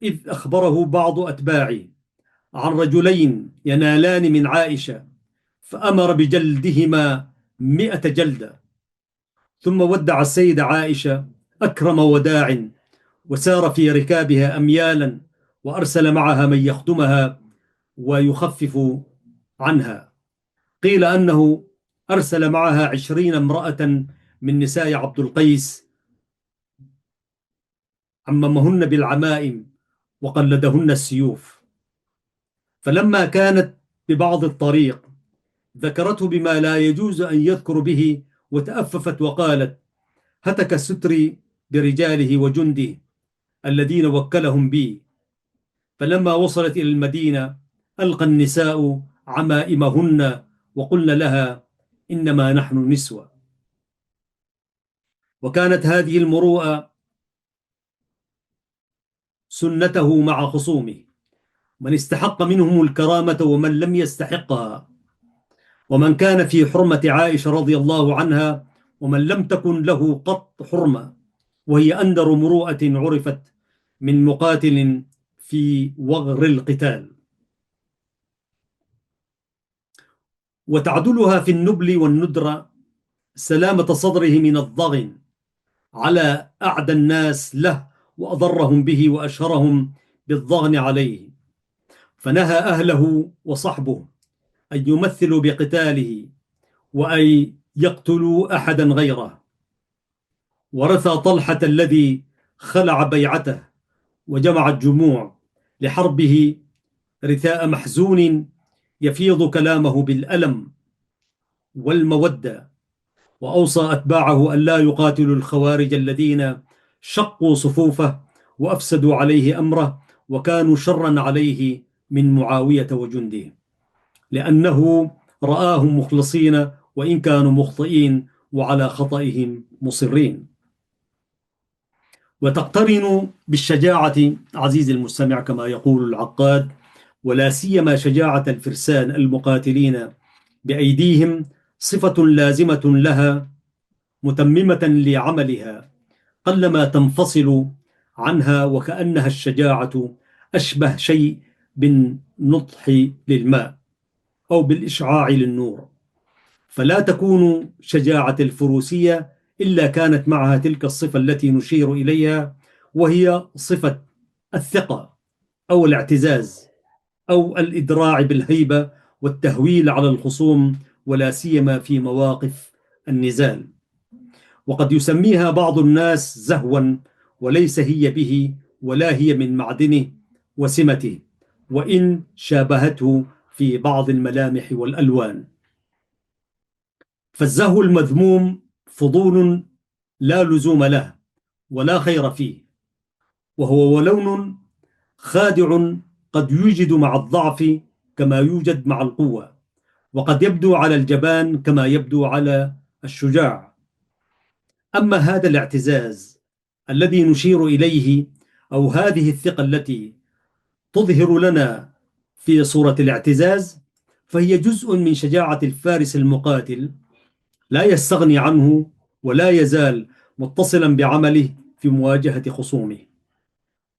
إذ أخبره بعض أتباعه عن رجلين ينالان من عائشة، فأمر بجلدهما 100 جلدة. ثم ودع السيدة عائشة أكرم وداع، وسار في ركابها أميالا، وأرسل معها من يخدمها ويخفف عنها. قيل أنه أرسل معها 20 امرأة من نساء عبد القيس، عممهن بالعمائم وقلدهن السيوف. فلما كانت ببعض الطريق ذكرته بما لا يجوز أن يذكر به، وتأففت وقالت: هتك ستري برجاله وجنده الذين وكلهم بي. فلما وصلت إلى المدينة ألقى النساء عمائمهن وقلن لها: إنما نحن نسوة. وكانت هذه المروءة سنته مع خصومه، من استحق منهم الكرامة ومن لم يستحقها، ومن كان في حرمة عائشة رضي الله عنها ومن لم تكن له قط حرمة، وهي أندر مروءة عرفت من مقاتل في وغر القتال. وتعدلها في النبل والندرة سلامة صدره من الضغن على أعدى الناس له وأضرهم به وأشهرهم بالضغن عليه، فنهى أهله وصحبه أن يمثلوا بقتاله وأن يقتلوا أحدا غيره. ورثى طلحة الذي خلع بيعته وجمع الجموع لحربه رثاء محزون يفيض كلامه بالألم والمودة، وأوصى أتباعه أن لا يقاتلوا الخوارج الذين شقوا صفوفه وأفسدوا عليه أمره وكانوا شرا عليه من معاوية وجنده، لأنه رآهم مخلصين وإن كانوا مخطئين وعلى خطئهم مصرين. وتقترن بالشجاعة عزيزي المستمع كما يقول العقاد، ولا سيما شجاعة الفرسان المقاتلين بأيديهم، صفة لازمة لها متممة لعملها، قلما تنفصل عنها، وكأنها الشجاعة أشبه شيء بالنطح للماء أو بالإشعاع للنور. فلا تكون شجاعة الفروسية إلا كانت معها تلك الصفة التي نشير إليها، وهي صفة الثقة أو الاعتزاز أو الإدراع بالهيبة والتهويل على الخصوم، ولا سيما في مواقف النزال. وقد يسميها بعض الناس زهوا، وليس هي به ولا هي من معدنه وسمته، وإن شابهته في بعض الملامح والألوان. فالزهو المذموم فضول لا لزوم له ولا خير فيه، وهو ولون خادع قد يوجد مع الضعف كما يوجد مع القوة، وقد يبدو على الجبان كما يبدو على الشجاع. أما هذا الاعتزاز الذي نشير إليه، أو هذه الثقة التي تظهر لنا في صورة الاعتزاز، فهي جزء من شجاعة الفارس المقاتل، لا يستغني عنه ولا يزال متصلا بعمله في مواجهة خصومه،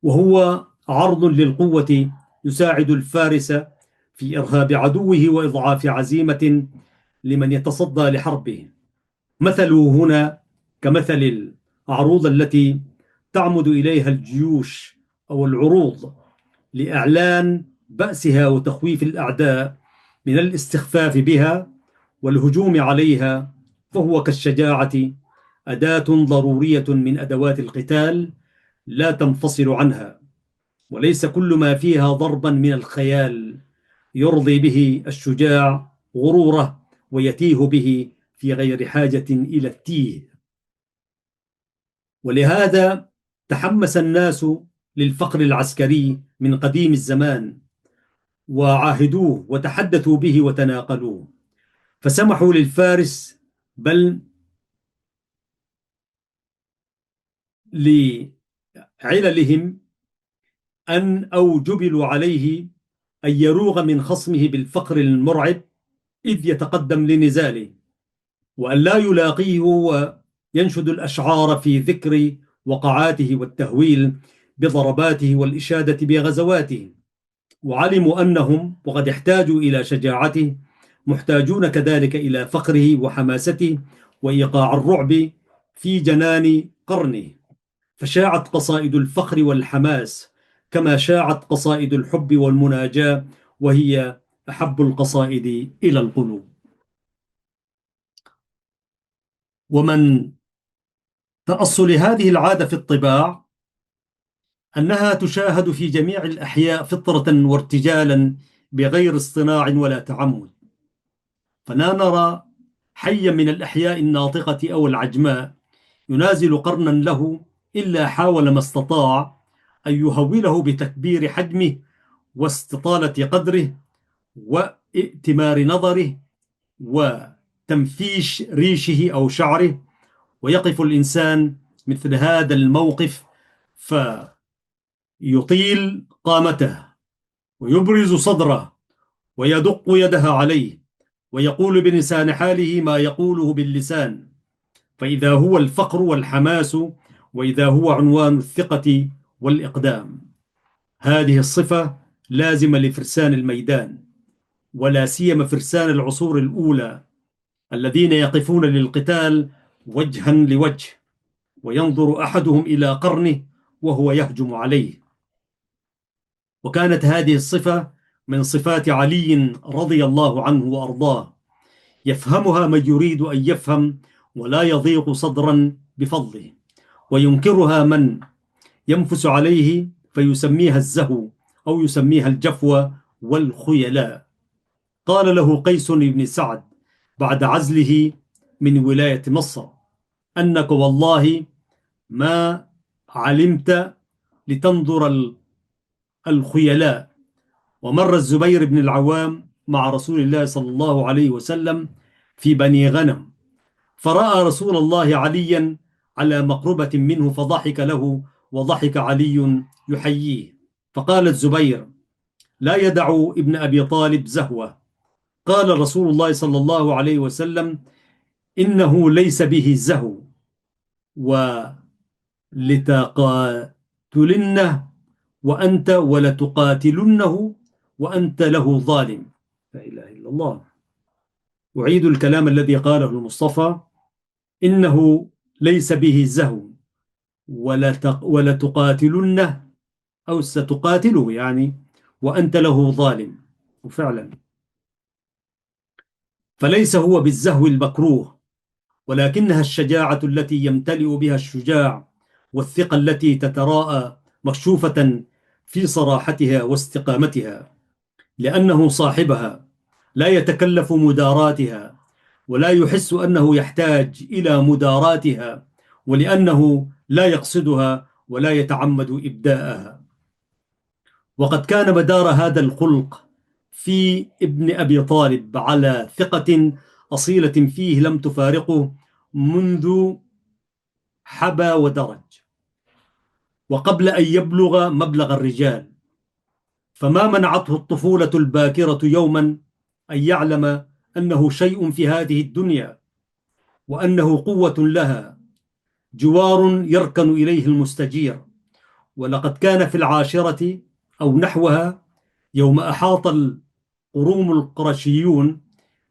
وهو عرض للقوة يساعد الفارس في إرهاب عدوه وإضعاف عزيمة لمن يتصدى لحربه. مثله هنا كمثل العروض التي تعمد إليها الجيوش أو العروض لإعلان بأسها وتخويف الأعداء من الاستخفاف بها والهجوم عليها، فهو كالشجاعة أداة ضرورية من أدوات القتال لا تنفصل عنها، وليس كل ما فيها ضربا من الخيال يرضي به الشجاع غروره ويتيه به في غير حاجة إلى التيه. ولهذا تحمس الناس للفقر العسكري من قديم الزمان، وعاهدوه وتحدثوا به وتناقلوه، فسمحوا للفارس بل لعللهم أو جبلوا عليه أن يروغ من خصمه بالفقر المرعب إذ يتقدم لنزاله، وأن لا يلاقيه وينشد الأشعار في ذكر وقعاته والتهويل بضرباته والإشادة بغزواته. وعلموا أنهم وقد احتاجوا إلى شجاعته محتاجون كذلك إلى فقره وحماسته وإيقاع الرعب في جنان قرنه، فشاعت قصائد الفخر والحماس كما شاعت قصائد الحب والمناجاة، وهي أحب القصائد إلى القلوب. ومن تأصل هذه العادة في الطباع أنها تشاهد في جميع الأحياء فطرة وارتجالا بغير اصطناع ولا تعمد، فلا نرى حيا من الأحياء الناطقة أو العجماء ينازل قرنا له إلا حاول ما استطاع أن يهوله بتكبير حجمه واستطالة قدره وائتمار نظره وتنفيش ريشه أو شعره. ويقف الإنسان مثل هذا الموقف فيطيل قامته ويبرز صدره ويدق يدها عليه ويقول بلسان حاله ما يقوله باللسان، فإذا هو الفقر والحماس، وإذا هو عنوان الثقة والإقدام. هذه الصفة لازمة لفرسان الميدان، ولا سيما فرسان العصور الأولى الذين يقفون للقتال وجها لوجه، وينظر أحدهم إلى قرنه وهو يهجم عليه. وكانت هذه الصفة من صفات علي رضي الله عنه وأرضاه، يفهمها من يريد أن يفهم ولا يضيق صدرا بفضله، وينكرها من ينفس عليه فيسميها الزهو أو يسميها الجفوة والخيلاء. قال له قيس بن سعد بعد عزله من ولاية مصر: أنك والله ما علمت لتنظر الخيلاء. ومر الزبير بن العوام مع رسول الله صلى الله عليه وسلم في بني غنم، فرأى رسول الله عليا على مقربة منه فضحك له، وضحك علي يحييه، فقال الزبير: لا يدع ابن أبي طالب زهوة. قال رسول الله صلى الله عليه وسلم: إنه ليس به زهو، ولتقاتلنه وأنت ولتقاتلنه وأنت له ظالم. لا إله إلا الله. أعيد الكلام الذي قاله المصطفى: إنه ليس به زهو ولتقاتلنه أو ستقاتله يعني وأنت له ظالم. وفعلا فليس هو بالزهو المكروه، ولكنها الشجاعة التي يمتلئ بها الشجاع، والثقة التي تتراءى مكشوفة في صراحتها واستقامتها، لأنه صاحبها لا يتكلف مداراتها ولا يحس أنه يحتاج إلى مداراتها، ولأنه لا يقصدها ولا يتعمد إبداءها. وقد كان مدار هذا الخلق في ابن أبي طالب على ثقة أصيلة فيه لم تفارقه منذ حبى ودرج، وقبل أن يبلغ مبلغ الرجال، فما منعته الطفولة الباكرة يوما أن يعلم أنه شيء في هذه الدنيا، وأنه قوة لها، جوار يركن إليه المستجير. ولقد كان في العاشرة أو نحوها يوم أحاط القروم القرشيون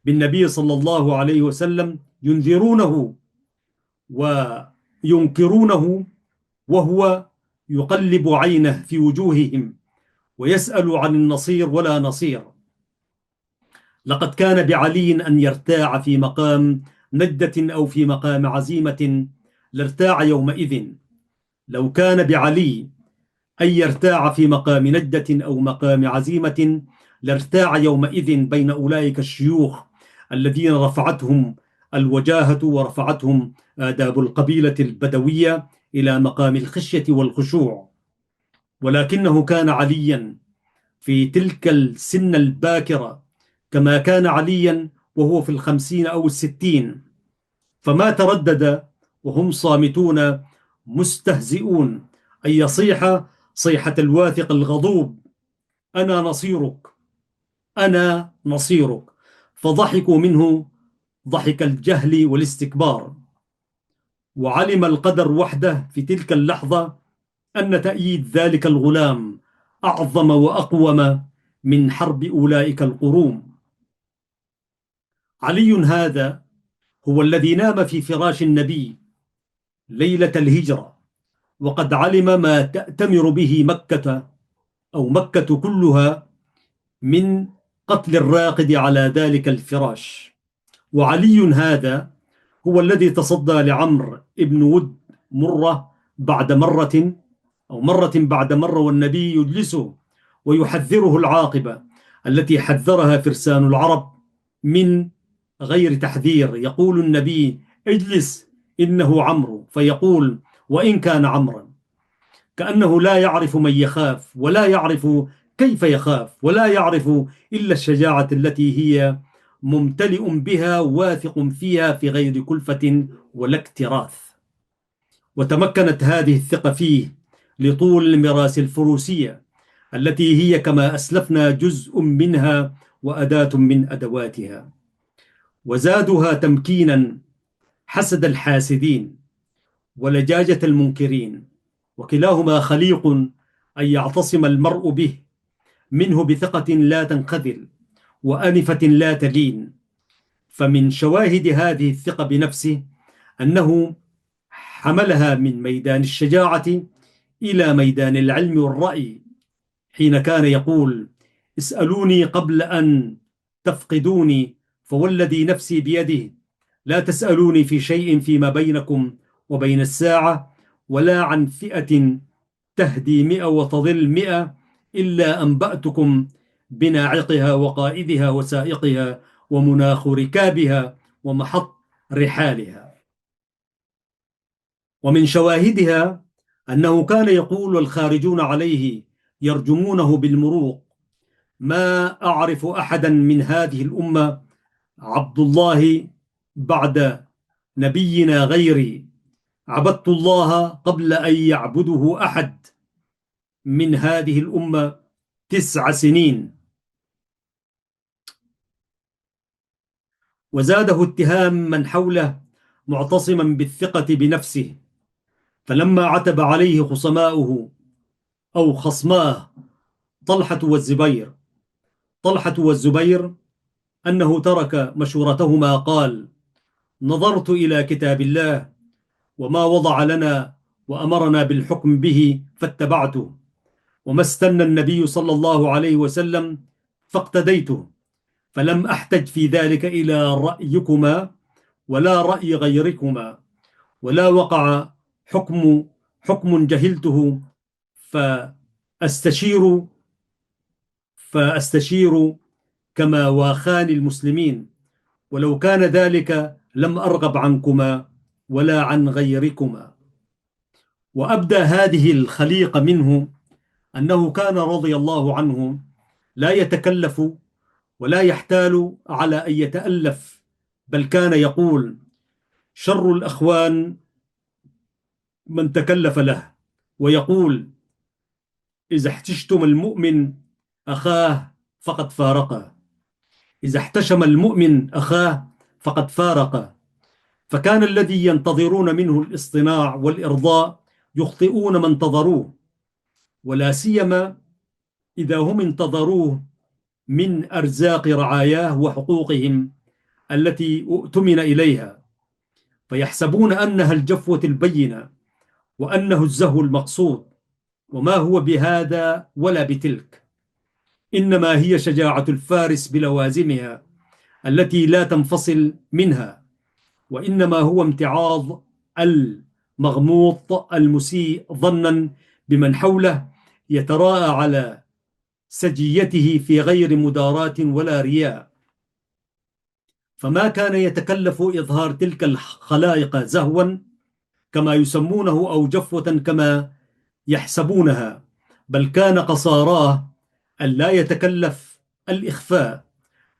بالنبي صلى الله عليه وسلم ينذرونه وينكرونه، وهو يقلب عينه في وجوههم ويسأل عن النصير ولا نصير. لقد كان بعلي أن يرتاع في مقام نجدة أو في مقام عزيمة لارتاع يومئذ. لو كان بعلي أن يرتاع في مقام نجدة أو مقام عزيمة لارتاع يومئذ بين أولئك الشيوخ الذين رفعتهم الوجاهة ورفعتهم آداب القبيلة البدوية إلى مقام الخشية والخشوع. ولكنه كان عليا في تلك السن الباكرة كما كان عليا وهو في 50 أو 60، فما تردد وهم صامتون مستهزئون أن يصيح صيحة الواثق الغضوب: أنا نصيرك، أنا نصيرك. فضحكوا منه ضحك الجهل والاستكبار. وعلم القدر وحده في تلك اللحظة أن تأييد ذلك الغلام أعظم وأقوم من حرب أولئك القروم. علي هذا هو الذي نام في فراش النبي ليلة الهجرة، وقد علم ما تأتمر به مكة أو مكة كلها من قتل الراقد على ذلك الفراش. وعلي هذا هو الذي تصدى لعمرو بن ود مرة بعد مرة أو مرة بعد مرة، والنبي يجلسه ويحذره العاقبة التي حذرها فرسان العرب من غير تحذير. يقول النبي: اجلس إنه عمرو، فيقول: وإن كان عمرا، كأنه لا يعرف من يخاف ولا يعرف كيف يخاف ولا يعرف إلا الشجاعة التي هي ممتلئ بها واثق فيها في غير كلفة ولا اكتراث. وتمكنت هذه الثقة فيه لطول المراس الفروسية التي هي كما أسلفنا جزء منها وأداة من أدواتها. وزادها تمكينا حسد الحاسدين ولجاجة المنكرين، وكلاهما خليق أن يعتصم المرء به، منه بثقة لا تنخذل وأنفة لا تلين. فمن شواهد هذه الثقة بنفسه أنه حملها من ميدان الشجاعة إلى ميدان العلم والرأي، حين كان يقول: اسألوني قبل أن تفقدوني، فوالذي نفسي بيده لا تسألوني في شيء فيما بينكم وبين الساعة، ولا عن فئة تهدي 100 وتضل 100 إلا أنبأتكم بناعقها وقائدها وسائقها ومناخ ركابها ومحط رحالها. ومن شواهدها أنه كان يقول والخارجون عليه يرجمونه بالمروق: ما أعرف أحدا من هذه الأمة عبد الله بعد نبينا غيري، عبدت الله قبل أن يعبده أحد من هذه الأمة 9 سنين. وزاده اتهام من حوله معتصما بالثقة بنفسه، فلما عتب عليه خصماؤه أو خصماه طلحة والزبير أنه ترك مشورتهما، قال: نظرت إلى كتاب الله وما وضع لنا وأمرنا بالحكم به فاتبعته، وما استنى النبي صلى الله عليه وسلم فاقتديته، فلم أحتج في ذلك إلى رأيكما ولا رأي غيركما، ولا وقع حكم جهلته فأستشير كما واخاني المسلمين، ولو كان ذلك لم أرغب عنكما ولا عن غيركما. وأبدى هذه الخليقة منه أنه كان رضي الله عنه لا يتكلف ولا يحتال على أن يتألف، بل كان يقول: شر الأخوان من تكلف له. ويقول: إذا احتشتم المؤمن أخاه فقد فارقه، إذا احتشم المؤمن أخاه فقد فارقه. فكان الذي ينتظرون منه الاصطناع والإرضاء يخطئون ما انتظروه، ولا سيما إذا هم انتظروه من أرزاق رعاياه وحقوقهم التي اؤتمن إليها، فيحسبون أنها الجفوة البينة وأنه الزهو المقصود، وما هو بهذا ولا بتلك. إنما هي شجاعة الفارس بلوازمها التي لا تنفصل منها، وإنما هو امتعاض المغموط المسيء ظنا بمن حوله يتراءى على سجيته في غير مداراة ولا رياء. فما كان يتكلف إظهار تلك الخلائق زهوا كما يسمونه أو جفوة كما يحسبونها، بل كان قصاراه أن لا يتكلف الإخفاء،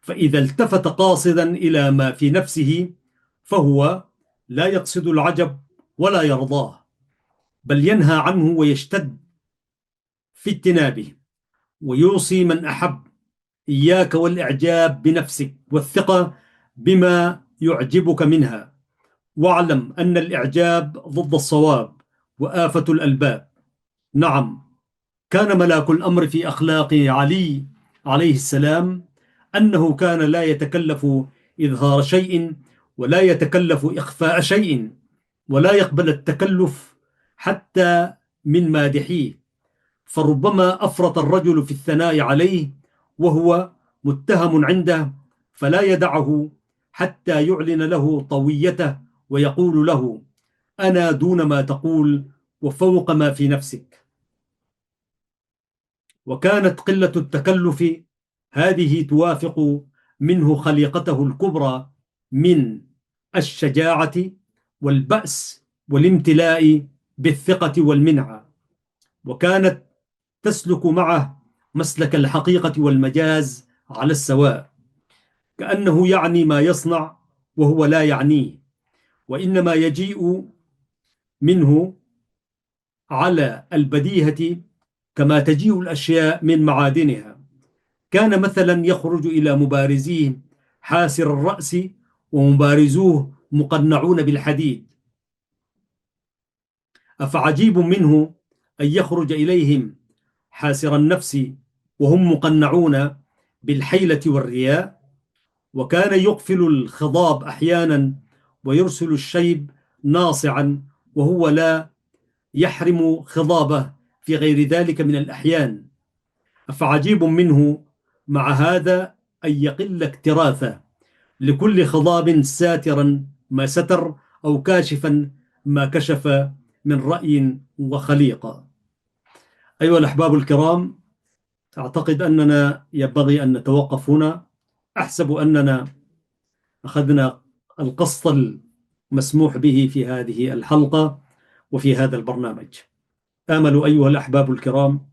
فإذا التفت قاصدا إلى ما في نفسه فهو لا يقصد العجب ولا يرضاه، بل ينهى عنه ويشتد في اجتنابه، ويوصي من أحب: إياك والإعجاب بنفسك والثقة بما يعجبك منها، واعلم أن الإعجاب ضد الصواب وآفة الألباب. نعم، كان ملاك الأمر في أخلاق علي عليه السلام أنه كان لا يتكلف إظهار شيء ولا يتكلف إخفاء شيء، ولا يقبل التكلف حتى من مادحيه، فربما أفرط الرجل في الثناء عليه وهو متهم عنده، فلا يدعه حتى يعلن له طويته ويقول له: أنا دون ما تقول وفوق ما في نفسك. وكانت قلة التكلف هذه توافق منه خليقته الكبرى من الشجاعة والبأس والامتلاء بالثقة والمنعة، وكانت تسلك معه مسلك الحقيقة والمجاز على السواء، كأنه يعني ما يصنع وهو لا يعنيه، وإنما يجيء منه على البديهة كما تجيء الأشياء من معادنها. كان مثلا يخرج إلى مبارزيه حاسر الرأس ومبارزوه مقنعون بالحديد، أفعجيب منه أن يخرج إليهم حاسر النفس وهم مقنعون بالحيلة والرياء. وكان يقفل الخضاب أحيانا ويرسل الشيب ناصعا وهو لا يحرم خضابه في غير ذلك من الأحيان، أفعجيب منه مع هذا أن يقل اكتراثه لكل خضاب ساترا ما ستر أو كاشفا ما كشف من رأي وخليقة. أيها الأحباب الكرام، أعتقد أننا ينبغي أن نتوقف هنا. أحسب أننا أخذنا القسط المسموح به في هذه الحلقة وفي هذا البرنامج. آمل أيها الأحباب الكرام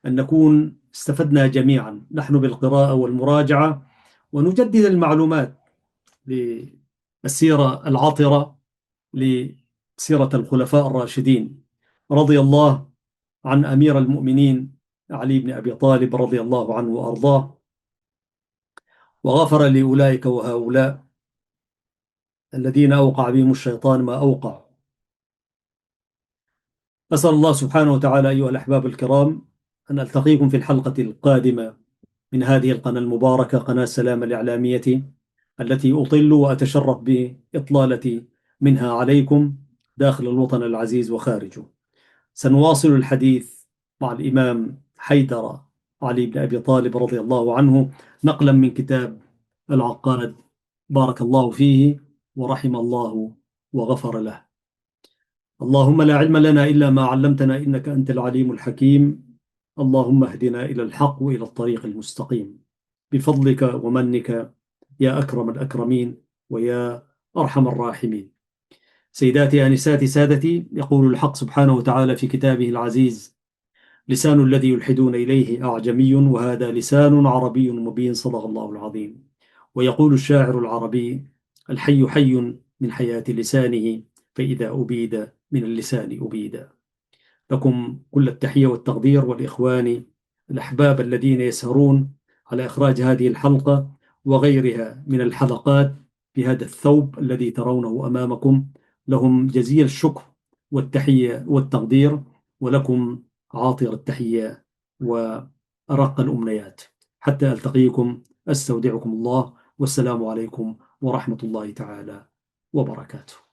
أن نكون استفدنا جميعا نحن بالقراءة والمراجعة، ونجدد المعلومات للسيرة العطرة، لسيرة الخلفاء الراشدين، رضي الله عن أمير المؤمنين علي بن أبي طالب رضي الله عنه وأرضاه، وغفر لأولئك وهؤلاء الذين أوقع بهم الشيطان ما أوقع. أسأل الله سبحانه وتعالى أيها الأحباب الكرام أن ألتقيكم في الحلقة القادمة من هذه القناة المباركة، قناة سلام الإعلامية، التي أطل وأتشرف بإطلالتي منها عليكم داخل الوطن العزيز وخارجه. سنواصل الحديث مع الإمام حيدر علي بن أبي طالب رضي الله عنه، نقلا من كتاب العقاد، بارك الله فيه ورحم الله وغفر له. اللهم لا علم لنا إلا ما علمتنا إنك أنت العليم الحكيم. اللهم اهدنا إلى الحق وإلى الطريق المستقيم بفضلك ومنك يا أكرم الأكرمين ويا أرحم الراحمين. سيداتي آنساتي سادتي، يقول الحق سبحانه وتعالى في كتابه العزيز: لسان الذي يلحدون إليه أعجمي وهذا لسان عربي مبين، صدق الله العظيم. ويقول الشاعر العربي: الحي حي من حياة لسانه، فإذا أبيد من اللسان أبيد. لكم كل التحية والتقدير، والإخوان الأحباب الذين يسهرون على إخراج هذه الحلقة وغيرها من الحلقات في هذا الثوب الذي ترونه أمامكم، لهم جزيل الشكر والتحية والتقدير، ولكم عاطر التحية وأرق الأمنيات. حتى ألتقيكم أستودعكم الله، والسلام عليكم ورحمة الله تعالى وبركاته.